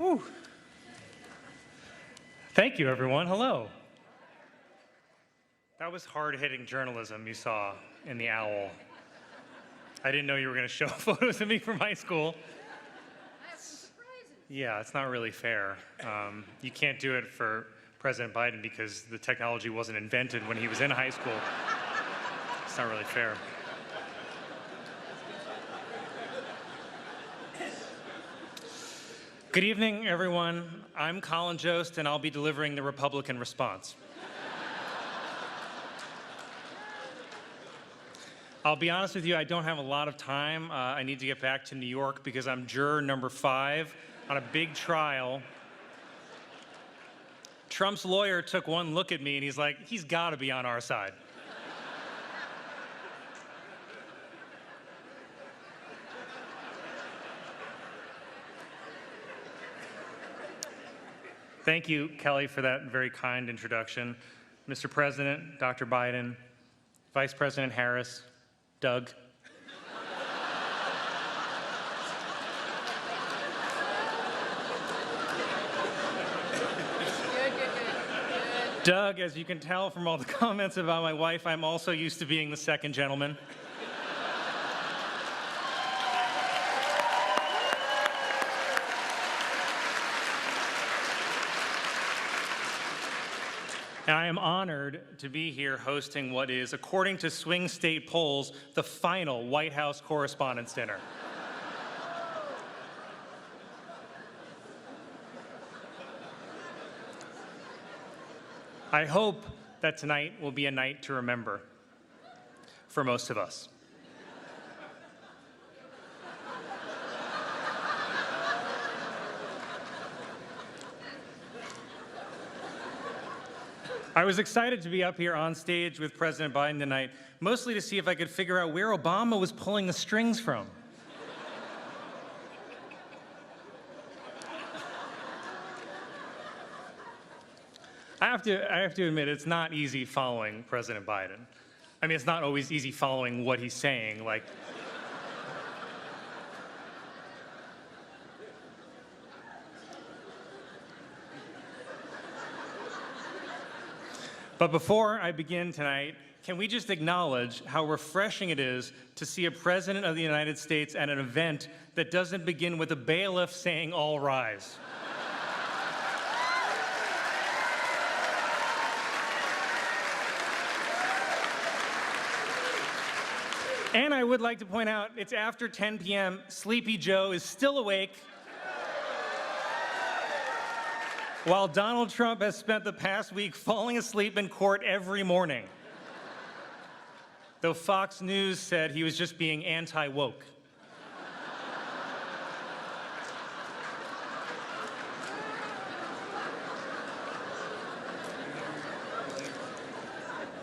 Whew. Thank you, everyone. Hello. That was hard-hitting journalism you saw in the owl. I didn't know you were going to show photos of me from high school. I have some surprises. Yeah, it's not really fair. You can't do it for President Biden because the technology wasn't invented when he was in high school. It's not really fair. Good evening, everyone. I'm Colin Jost, and I'll be delivering the Republican response. I'll be honest with you, I don't have a lot of time. I need to get back to New York because I'm juror number 5 on a big trial. Trump's lawyer took one look at me and he's like, he's got to be on our side. Thank you, Kelly, for that very kind introduction. Mr. President, Dr. Biden, Vice President Harris, Doug. Good. Doug, as you can tell from all the comments about my wife, I'm also used to being the second gentleman. And I am honored to be here hosting what is, according to swing state polls, the final White House Correspondents' dinner. I hope that tonight will be a night to remember for most of us. I was excited to be up here on stage with President Biden tonight, mostly to see if I could figure out where Obama was pulling the strings from. I have to admit, it's not easy following President Biden. I mean, it's not always easy following what he's saying, like, But before I begin tonight, can we just acknowledge how refreshing it is to see a president of the United States at an event that doesn't begin with a bailiff saying, "All rise." And I would like to point out, it's after 10 p.m., Sleepy Joe is still awake, while Donald Trump has spent the past week falling asleep in court every morning. Though Fox News said he was just being anti-woke.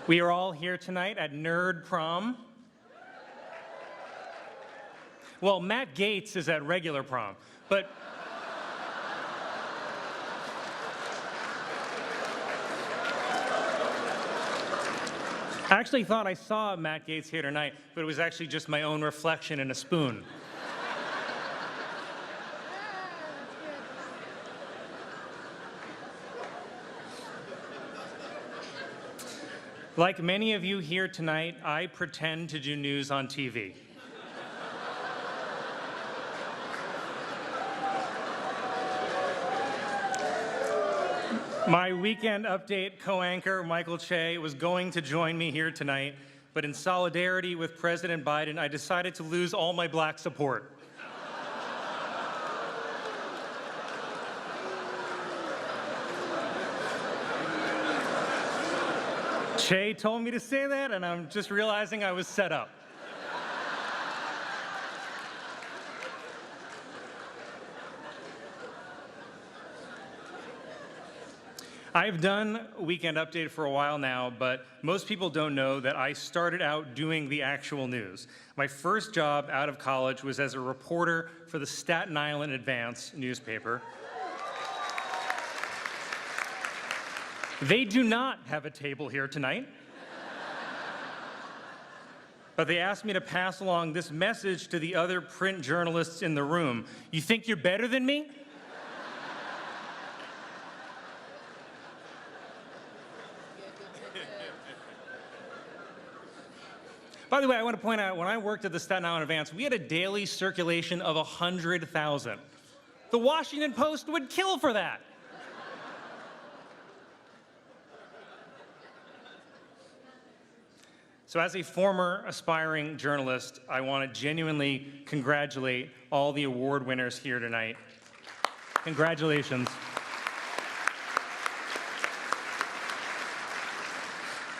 We are all here tonight at Nerd Prom. Well, Matt Gaetz is at regular prom, but I actually thought I saw Matt Gaetz here tonight, but it was actually just my own reflection in a spoon. Like many of you here tonight, I pretend to do news on TV. My Weekend Update co-anchor, Michael Che, was going to join me here tonight, but in solidarity with President Biden, I decided to lose all my black support. Che told me to say that, and I'm just realizing I was set up. I've done Weekend Update for a while now, but most people don't know that I started out doing the actual news. My first job out of college was as a reporter for the Staten Island Advance newspaper. They do not have a table here tonight, but they asked me to pass along this message to the other print journalists in the room. You think you're better than me? By the way, I want to point out, when I worked at the Staten Island Advance, we had a daily circulation of 100,000. The Washington Post would kill for that. So as a former aspiring journalist, I want to genuinely congratulate all the award winners here tonight. Congratulations.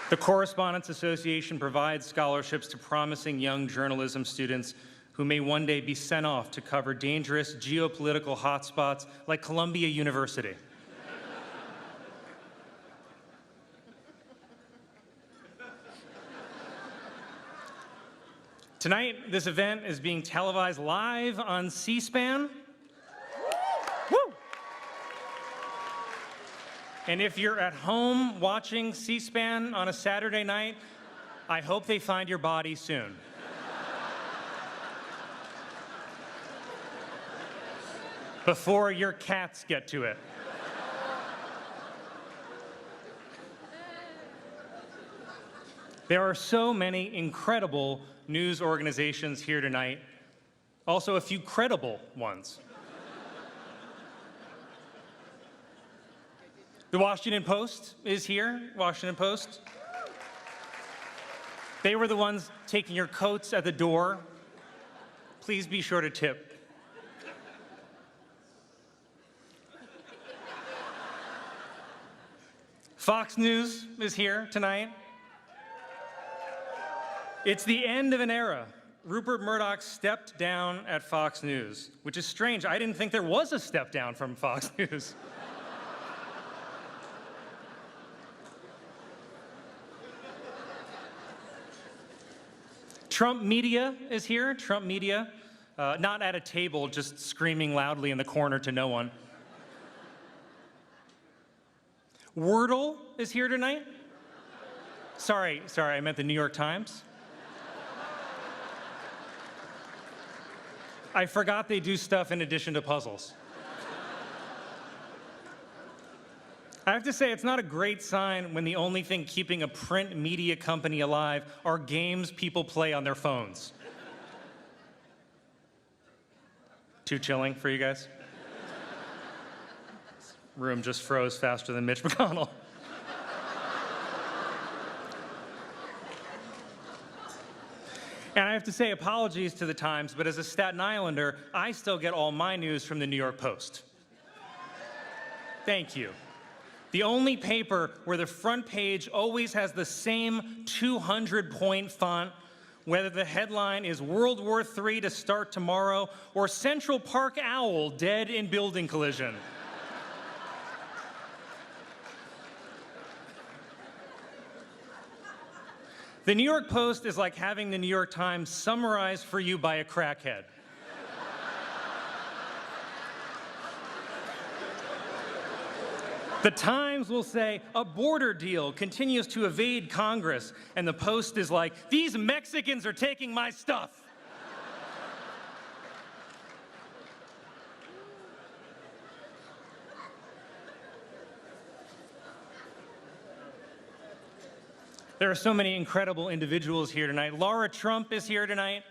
The Correspondents Association provides scholarships to promising young journalism students who may one day be sent off to cover dangerous geopolitical hotspots like Columbia University. Tonight, this event is being televised live on C-SPAN. Woo! And if you're at home watching C-SPAN on a Saturday night, I hope they find your body soon. Before your cats get to it. There are so many incredible news organizations here tonight, also a few credible ones. The Washington Post is here. Washington Post. They were the ones taking your coats at the door. Please be sure to tip. Fox News is here tonight. It's the end of an era. Rupert Murdoch stepped down at Fox News, which is strange. I didn't think there was a step down from Fox News. Trump Media is here. Trump Media, not at a table, just screaming loudly in the corner to no one. Wordle is here tonight. Sorry, I meant the New York Times. I forgot they do stuff in addition to puzzles. I have to say, it's not a great sign when the only thing keeping a print media company alive are games people play on their phones. Too chilling for you guys? This room just froze faster than Mitch McConnell. And I have to say, apologies to the Times, but as a Staten Islander, I still get all my news from the New York Post. Thank you. The only paper where the front page always has the same 200-point font, whether the headline is World War III to start tomorrow or Central Park owl dead in building collision. The New York Post is like having the New York Times summarized for you by a crackhead. The Times will say, a border deal continues to evade Congress, and the Post is like, these Mexicans are taking my stuff. There are so many incredible individuals here tonight. Laura Trump is here tonight.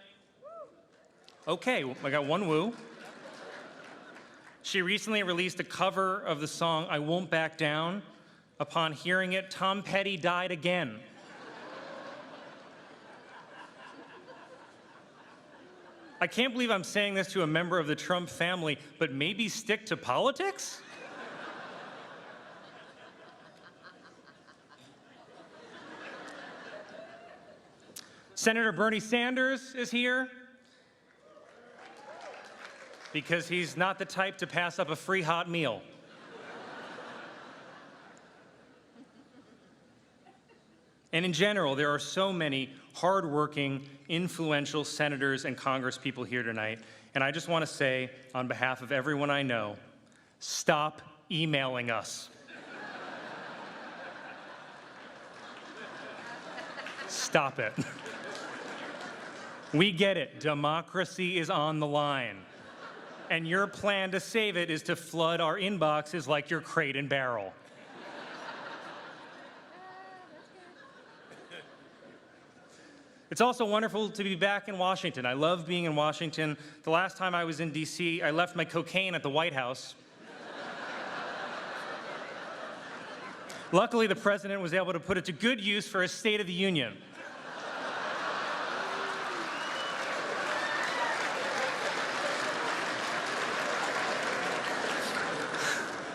Okay, I got one woo. She recently released a cover of the song I Won't Back Down. Upon hearing it, Tom Petty died again. I can't believe I'm saying this to a member of the Trump family, but maybe stick to politics? Senator Bernie Sanders is here because he's not the type to pass up a free hot meal. And in general, there are so many hardworking, influential senators and congresspeople here tonight. And I just want to say, on behalf of everyone I know, stop emailing us. Stop it. We get it. Democracy is on the line. And your plan to save it is to flood our inboxes like your Crate and Barrel. It's also wonderful to be back in Washington. I love being in Washington. The last time I was in D.C., I left my cocaine at the White House. Luckily, the president was able to put it to good use for his State of the Union.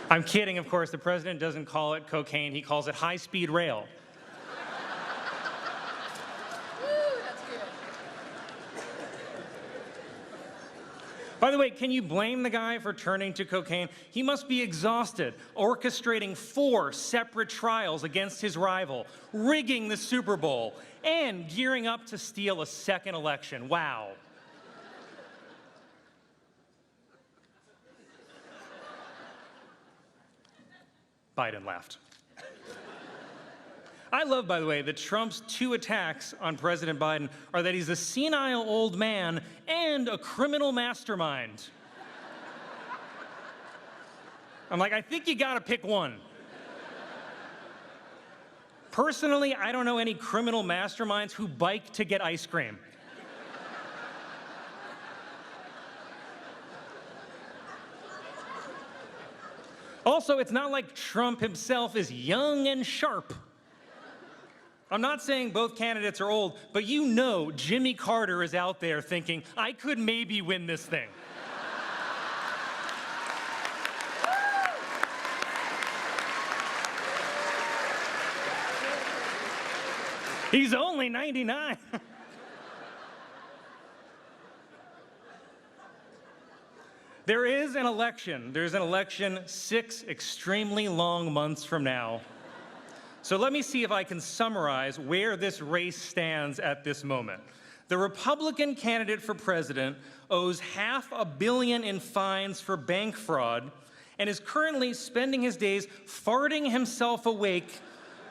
I'm kidding, of course. The president doesn't call it cocaine. He calls it high-speed rail. Woo, that's good. By the way, can you blame the guy for turning to cocaine? He must be exhausted, orchestrating 4 separate trials against his rival, rigging the Super Bowl, and gearing up to steal a second election. Wow. Biden laughed. I love, by the way, that Trump's 2 attacks on President Biden are that he's a senile old man and a criminal mastermind. I'm like, I think you gotta pick one. Personally, I don't know any criminal masterminds who bike to get ice cream. Also, it's not like Trump himself is young and sharp. I'm not saying both candidates are old, but you know Jimmy Carter is out there thinking, I could maybe win this thing. He's only 99. There is an election. There's an election 6 extremely long months from now. So let me see if I can summarize where this race stands at this moment. The Republican candidate for president owes $500 million in fines for bank fraud and is currently spending his days farting himself awake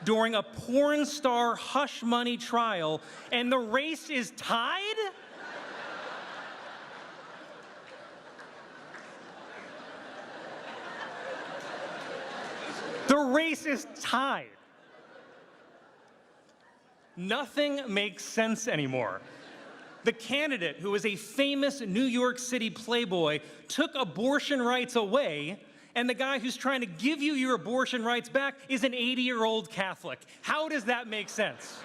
during a porn star hush money trial, and the race is tied? The race is tied. Nothing makes sense anymore. The candidate, who is a famous New York City playboy, took abortion rights away, and the guy who's trying to give you your abortion rights back is an 80-year-old Catholic. How does that make sense?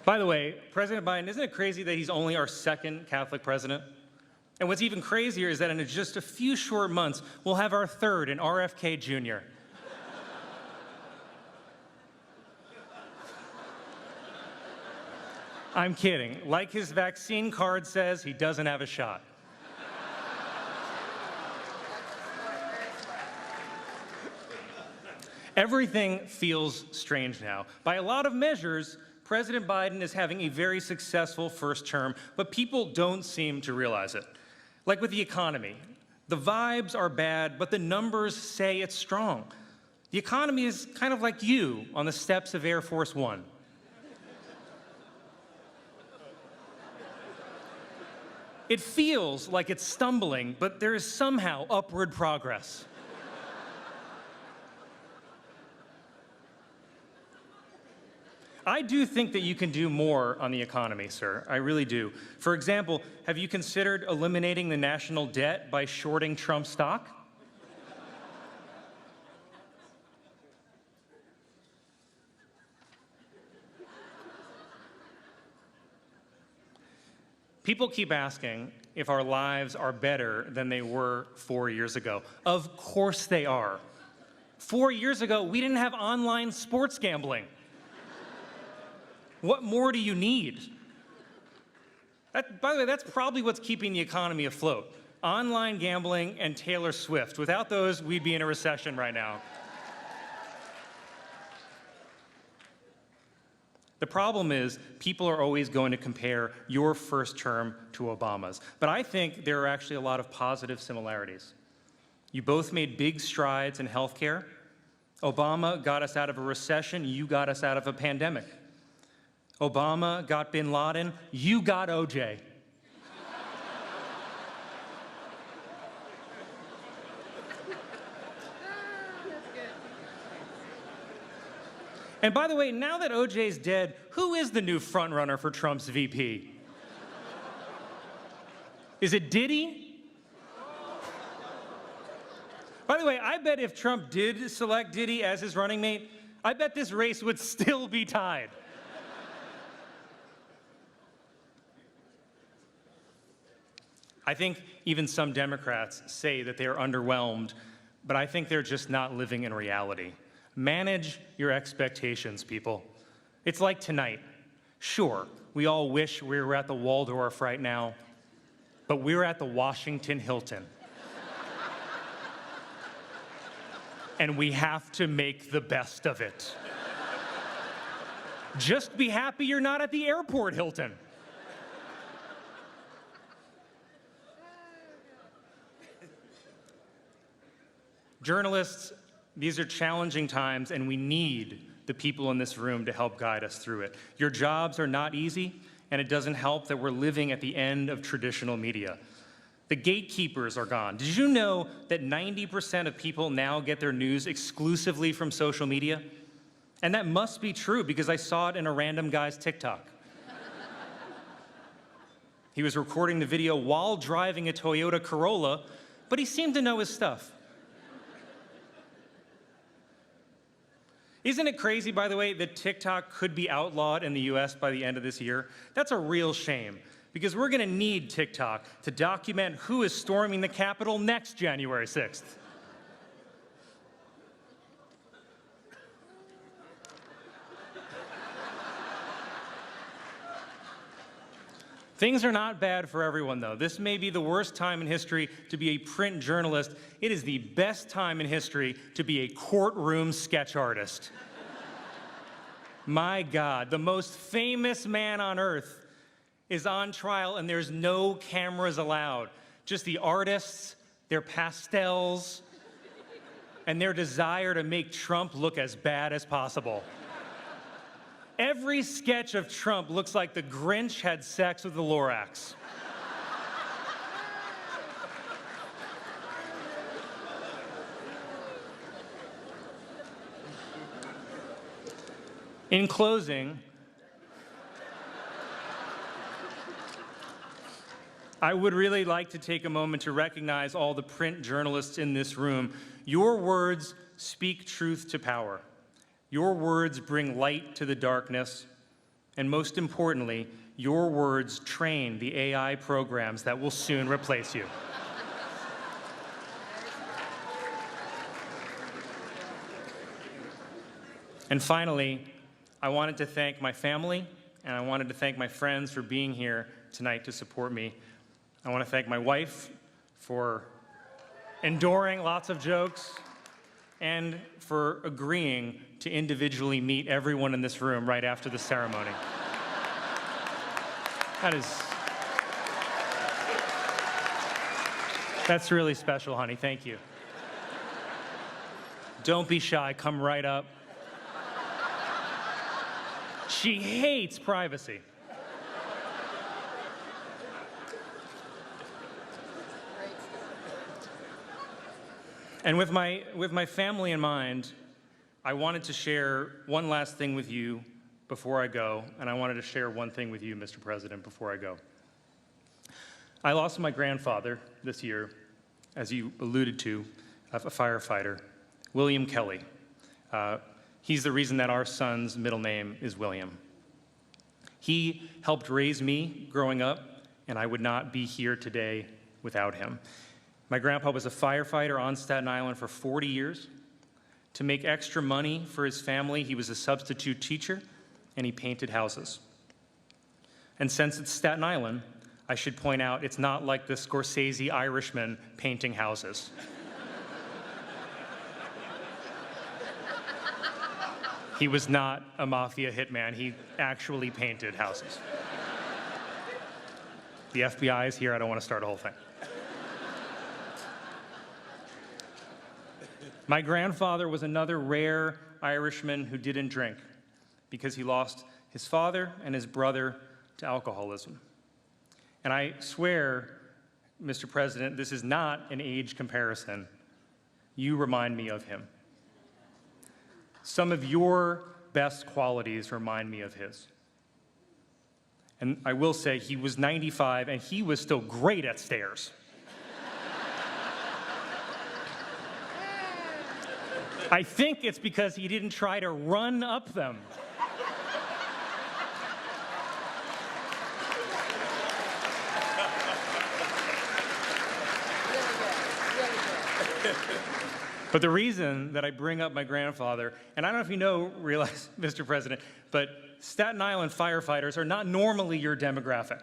By the way, President Biden, isn't it crazy that he's only our 2nd Catholic president? And what's even crazier is that in just a few short months, we'll have our 3rd in RFK Jr. I'm kidding. Like his vaccine card says, he doesn't have a shot. Everything feels strange now. By a lot of measures, President Biden is having a very successful first term, but people don't seem to realize it. Like with the economy, the vibes are bad, but the numbers say it's strong. The economy is kind of like you on the steps of Air Force One. It feels like it's stumbling, but there is somehow upward progress. I do think that you can do more on the economy, sir. I really do. For example, have you considered eliminating the national debt by shorting Trump stock? People keep asking if our lives are better than they were 4 years ago. Of course they are. 4 years ago, we didn't have online sports gambling. What more do you need? By the way, that's probably what's keeping the economy afloat. Online gambling and Taylor Swift. Without those, we'd be in a recession right now. The problem is, people are always going to compare your first term to Obama's. But I think there are actually a lot of positive similarities. You both made big strides in healthcare. Obama got us out of a recession. You got us out of a pandemic. Obama got bin Laden, you got OJ. And by the way, now that OJ's dead, who is the new frontrunner for Trump's VP? Is it Diddy? By the way, I bet if Trump did select Diddy as his running mate, I bet this race would still be tied. I think even some Democrats say that they are underwhelmed, but I think they're just not living in reality. Manage your expectations, people. It's like tonight. Sure, we all wish we were at the Waldorf right now, but we're at the Washington Hilton. And we have to make the best of it. Just be happy you're not at the airport Hilton. Journalists, these are challenging times, and we need the people in this room to help guide us through it. Your jobs are not easy, and it doesn't help that we're living at the end of traditional media. The gatekeepers are gone. Did you know that 90% of people now get their news exclusively from social media? And that must be true because I saw it in a random guy's TikTok. He was recording the video while driving a Toyota Corolla, but he seemed to know his stuff. Isn't it crazy, by the way, that TikTok could be outlawed in the US by the end of this year? That's a real shame, because we're going to need TikTok to document who is storming the Capitol next January 6th. Things are not bad for everyone, though. This may be the worst time in history to be a print journalist. It is the best time in history to be a courtroom sketch artist. My God, the most famous man on earth is on trial, and there's no cameras allowed. Just the artists, their pastels, and their desire to make Trump look as bad as possible. Every sketch of Trump looks like the Grinch had sex with the Lorax. In closing, I would really like to take a moment to recognize all the print journalists in this room. Your words speak truth to power. Your words bring light to the darkness, and most importantly, your words train the AI programs that will soon replace you. And finally, I wanted to thank my family, and I wanted to thank my friends for being here tonight to support me. I want to thank my wife for enduring lots of jokes, and for agreeing to individually meet everyone in this room right after the ceremony. That's really special, honey. Thank you. Don't be shy. Come right up. She hates privacy. And with my family in mind, I wanted to share one last thing with you before I go, and I wanted to share one thing with you, Mr. President, before I go. I lost my grandfather this year, as you alluded to, a firefighter, William Kelly. He's the reason that our son's middle name is William. He helped raise me growing up, and I would not be here today without him. My grandpa was a firefighter on Staten Island for 40 years. To make extra money for his family, he was a substitute teacher, and he painted houses. And since it's Staten Island, I should point out it's not like the Scorsese Irishman painting houses. He was not a mafia hitman. He actually painted houses. The FBI is here. I don't want to start a whole thing. My grandfather was another rare Irishman who didn't drink because he lost his father and his brother to alcoholism. And I swear, Mr. President, this is not an age comparison. You remind me of him. Some of your best qualities remind me of his. And I will say he was 95 and he was still great at stairs. I think it's because he didn't try to run up them. But the reason that I bring up my grandfather, and I don't know if you realize, Mr. President, but Staten Island firefighters are not normally your demographic.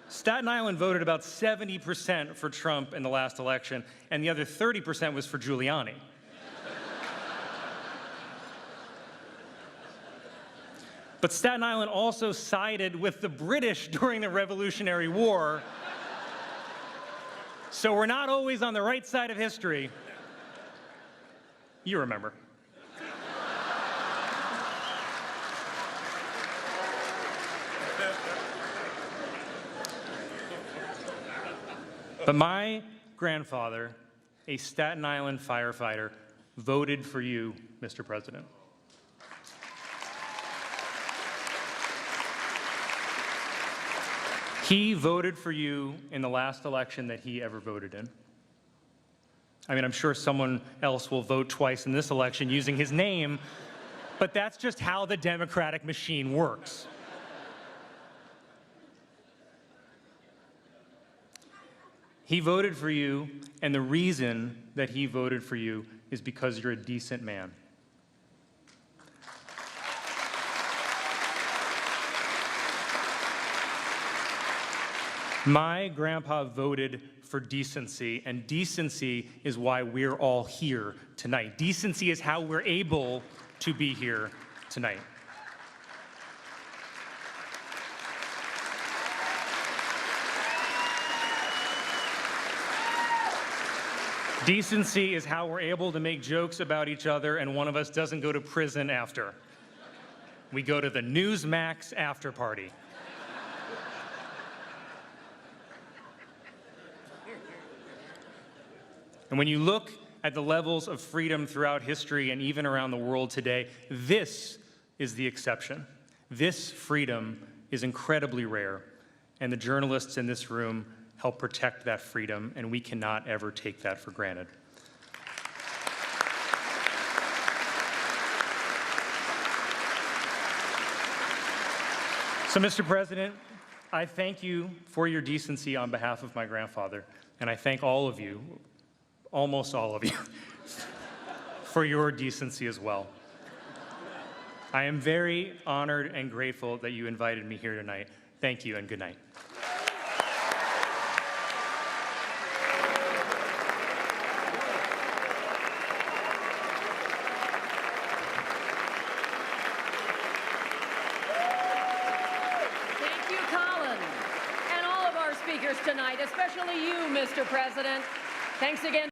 Staten Island voted about 70% for Trump in the last election, and the other 30% was for Giuliani. But Staten Island also sided with the British during the Revolutionary War. So we're not always on the right side of history. You remember. But my grandfather, a Staten Island firefighter, voted for you, Mr. President. He voted for you in the last election that he ever voted in. I mean, I'm sure someone else will vote twice in this election using his name, but that's just how the democratic machine works. He voted for you, and the reason that he voted for you is because you're a decent man. My grandpa voted for decency, and decency is why we're all here tonight. Decency is how we're able to be here tonight. Decency is how we're able to make jokes about each other and one of us doesn't go to prison after. We go to the Newsmax after party. And when you look at the levels of freedom throughout history and even around the world today, this is the exception. This freedom is incredibly rare, and the journalists in this room help protect that freedom, and we cannot ever take that for granted. So, Mr. President, I thank you for your decency on behalf of my grandfather, and I thank all of you, almost all of you, for your decency as well. I am very honored and grateful that you invited me here tonight. Thank you and good night. Thank you, Colin, and all of our speakers tonight, especially you, Mr. President. Thanks again.